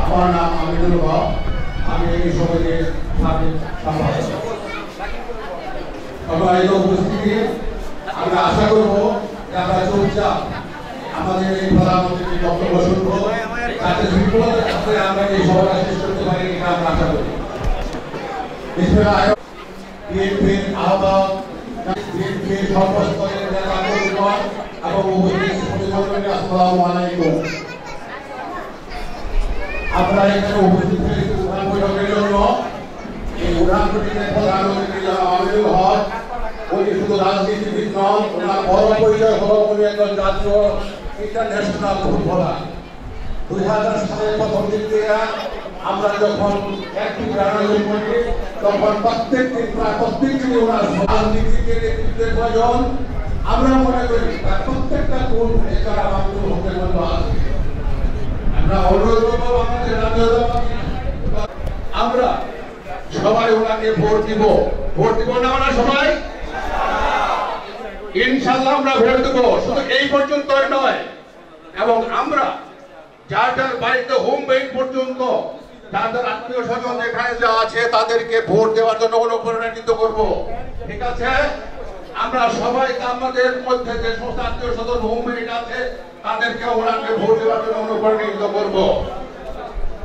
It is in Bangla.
আমার নাম আমিনুল হক, আমি এই সমাজের সম্মানিত উপস্থিতি। আমরা আশা করব যে আমরা চুপচাপ আমাদের এই প্রধানমন্ত্রীর বক্তব্য শুনবো, যাতে বিপুলতার সাথে আমরা এই সভাটা শেষ করতে পারি, এটা আমরা আশা করি। বিএনপির আহ্বায়ক, বিএনপির সর্বস্তরের নেতা কর্মীগণ এবং আসসালামু আলাইকুম। আমরা এখানে উপস্থিত হয়েছি উড়ান বৈঠকের জন্য। এই উড়ান বৈঠকের প্রধানমন্ত্রী আমিনুল হক উনি শুধু রাজনীতিবিদ নন, ওনার বড় পরিচয় হল উনি একজন জাতীয় ইন্টারন্যাশনাল ফুটবলার। 2000 সালের প্রথম দিক থেকে আমরা যখন একটি রাজনীতি করি তখন প্রত্যেক দিন ওনার রাজনীতিকে নেতৃত্বের প্রয়োজন। আমরা মনে করি তার প্রত্যেকটা গুণ এছাড়া আমিনুল হকের মধ্যে আছে। আমরা অনুরোধ করবো আমাদের আমরা সবাই ওনাকে ভোট দিব না আমরা সবাই ইনশাআল্লাহ আমরা ভোট দেব। শুধু এই পর্যন্তই নয়, এবং আমরা যার যার বাড়িতে হোম বেড পর্যন্ত যাদের আত্মীয় স্বজন এখানে যা আছে তাদেরকে ভোট দেওয়ার জন্য অনুপ্রাণিত করব। ঠিক আছে, আমরা সবাই আমাদের মধ্যে যে সমস্ত আত্মীয় স্বজন হোম বেড আছে তাদেরকে ওনাকে ভোট দেওয়ার জন্য অনুপ্রাণিত করব।